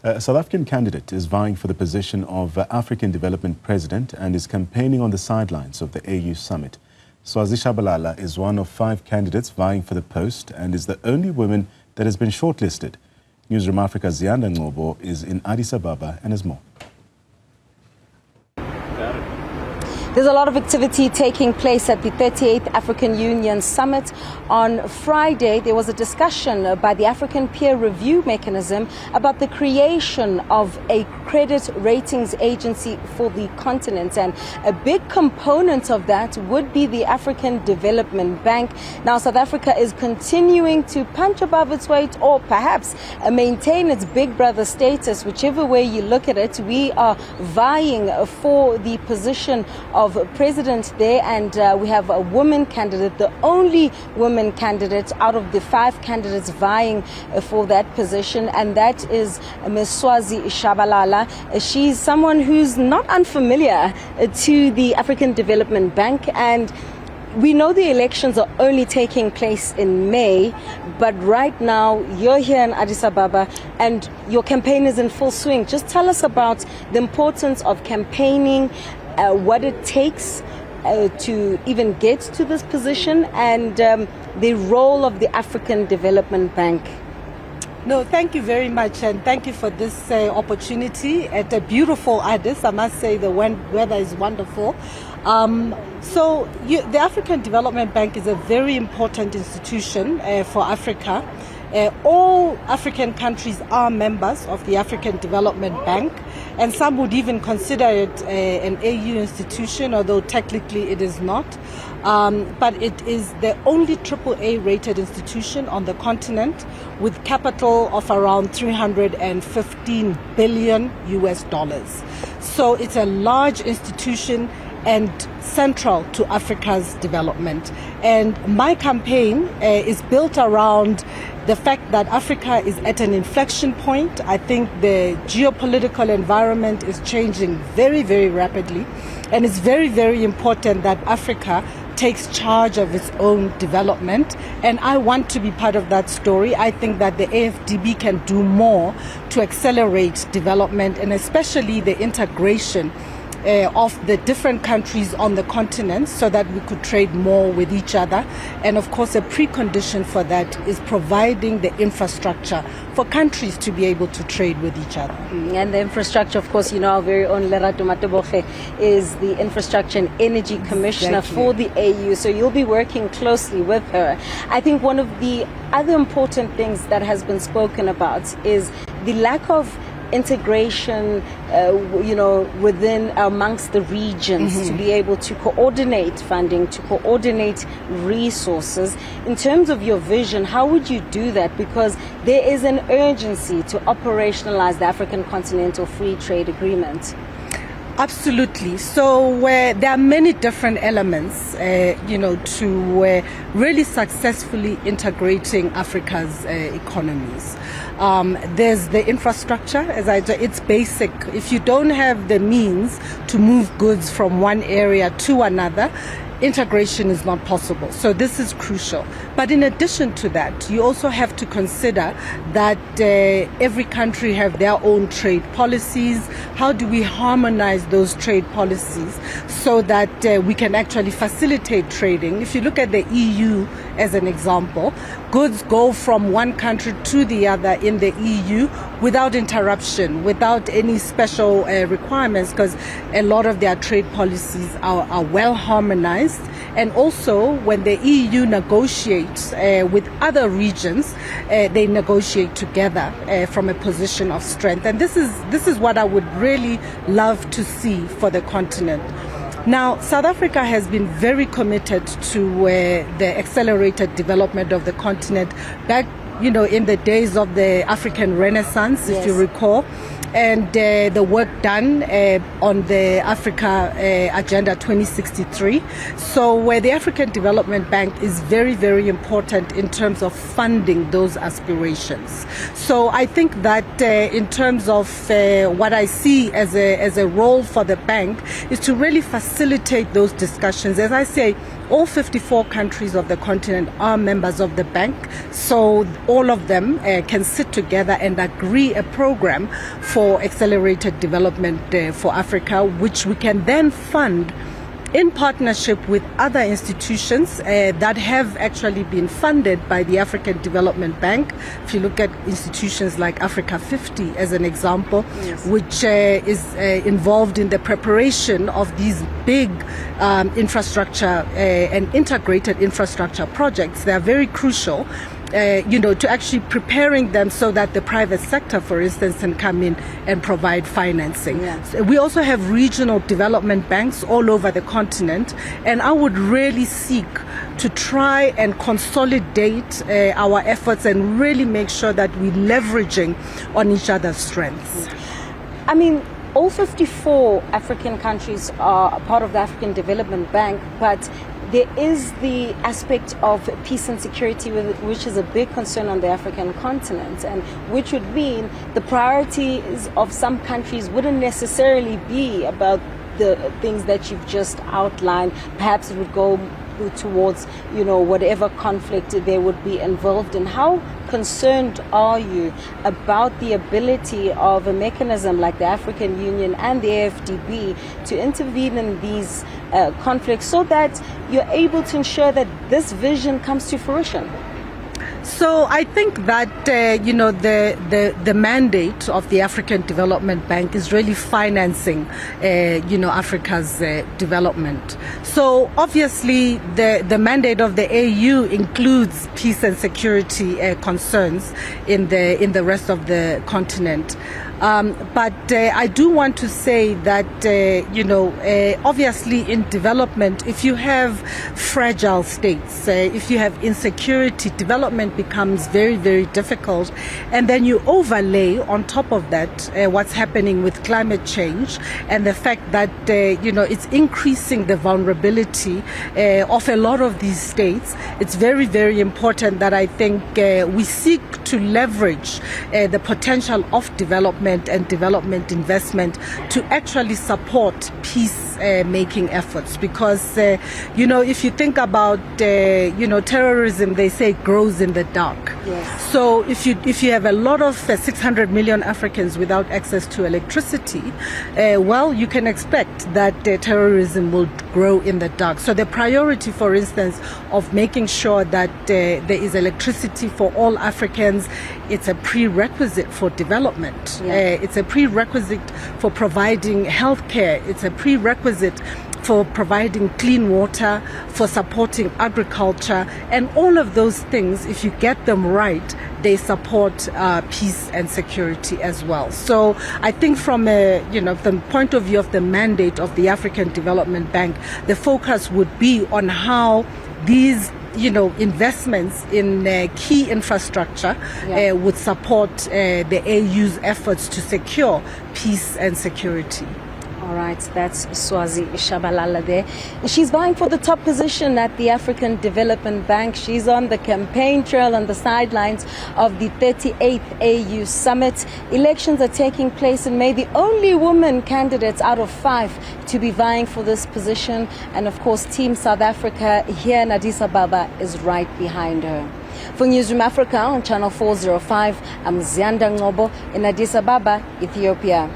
A South African candidate is vying for the position of African Development President and is campaigning on the sidelines of the AU summit. Swazi Tshabalala is one of 5 candidates vying for the post and is the only woman that has been shortlisted. Newzroom Afrika's Ziyanda Ngcobo is in Addis Ababa and has more. There's a lot of activity taking place at the 38th African Union Summit. On Friday, there was a discussion by the African Peer Review Mechanism about the creation of a credit ratings agency for the continent. And a big component of that would be the African Development Bank. Now, South Africa is continuing to punch above its weight, or perhaps maintain its big brother status, whichever way you look at it. We are vying for the position of president there, and we have a woman candidate, the only woman candidate out of the 5 candidates vying for that position, and that is Ms. Swazi Tshabalala. She's someone who's not unfamiliar to the African Development Bank, and we know the elections are only taking place in May, but right now you're here in Addis Ababa and your campaign is in full swing. Just tell us about the importance of campaigning, what it takes to even get to this position, and the role of the African Development Bank. No, thank you very much, and thank you for this opportunity at a beautiful Addis. I must say the weather is wonderful. The African Development Bank is a very important institution for Africa. All African countries are members of the African Development Bank, and some would even consider it an AU institution, although technically it is not. But it is the only AAA rated institution on the continent, with capital of around $315 billion US. So it's a large institution and central to Africa's development. And my campaign is built around the fact that Africa is at an inflection point. I think the geopolitical environment is changing very, very rapidly, and it's very, very important that Africa takes charge of its own development, and I want to be part of that story. I think that the AFDB can do more to accelerate development, and especially the integration of the different countries on the continent, so that we could trade more with each other. And of course, a precondition for that is providing the infrastructure for countries to be able to trade with each other. And the infrastructure, of course, you know, our very own Lerato Mateboge is the Infrastructure and Energy Commissioner for the AU, so you'll be working closely with her. I think one of the other important things that has been spoken about is the lack of integration, within amongst the regions, to be able to coordinate funding, to coordinate resources. In terms of your vision, how would you do that? Because there is an urgency to operationalize the African Continental Free Trade Agreement. Absolutely. So there are many different elements, to really successfully integrating Africa's economies. There's the infrastructure, it's basic. If you don't have the means to move goods from one area to another, integration is not possible. So this is crucial. But in addition to that, you also have to consider that every country have their own trade policies. How do we harmonize those trade policies so that we can actually facilitate trading? If you look at the EU as an example, goods go from one country to the other in the EU without interruption, without any special requirements, because a lot of their trade policies are well harmonized. And also, when the EU negotiates with other regions, they negotiate together from a position of strength. And this is what I would really love to see for the continent. Now, South Africa has been very committed to the accelerated development of the continent back, in the days of the African Renaissance, if you recall, and the work done on the Africa Agenda 2063. So where the African Development Bank is very, very important in terms of funding those aspirations. So I think that in terms of what I see as a role for the bank is to really facilitate those discussions. As I say, All 54 countries of the continent are members of the bank, so all of them can sit together and agree a program for accelerated development for Africa, which we can then fund in partnership with other institutions that have actually been funded by the African Development Bank. If you look at institutions like Africa 50 as an example, yes, which is involved in the preparation of these big infrastructure and integrated infrastructure projects. They are very crucial. To actually preparing them so that the private sector, for instance, can come in and provide financing. Yeah. So we also have regional development banks all over the continent, and I would really seek to try and consolidate our efforts and really make sure that we're leveraging on each other's strengths. I mean, all 54 African countries are a part of the African Development Bank, but there is the aspect of peace and security, which is a big concern on the African continent, and which would mean the priorities of some countries wouldn't necessarily be about the things that you've just outlined. Perhaps it would go towards, whatever conflict they would be involved in. How concerned are you about the ability of a mechanism like the African Union and the AFDB to intervene in these conflicts so that you're able to ensure that this vision comes to fruition? So I think that the mandate of the African Development Bank is really financing Africa's development. So obviously the mandate of the AU includes peace and security concerns in the rest of the continent. But I do want to say that, obviously in development, if you have fragile states, if you have insecurity, development becomes very, very difficult. And then you overlay on top of that what's happening with climate change and the fact that, it's increasing the vulnerability of a lot of these states. It's very, very important that I think we seek to leverage the potential of development and development investment to actually support peace making efforts, because if you think about terrorism, they say it grows in the dark. Yes. So if you have a lot of 600 million Africans without access to electricity, you can expect that terrorism will grow in the dark. So the priority, for instance, of making sure that there is electricity for all Africans, it's a prerequisite for development. Yeah. It's a prerequisite for providing healthcare. It's a prerequisite for providing clean water, for supporting agriculture, and all of those things, if you get them right, they support peace and security as well. So I think from the point of view of the mandate of the African Development Bank, the focus would be on how these investments in key infrastructure would support the AU's efforts to secure peace and security. All right, that's Swazi Tshabalala there. She's vying for the top position at the African Development Bank. She's on the campaign trail on the sidelines of the 38th AU Summit. Elections are taking place in May. The only woman candidate out of 5 to be vying for this position. And of course, Team South Africa here in Addis Ababa is right behind her. For Newzroom Afrika on Channel 405, I'm Ziyanda Ngcobo in Addis Ababa, Ethiopia.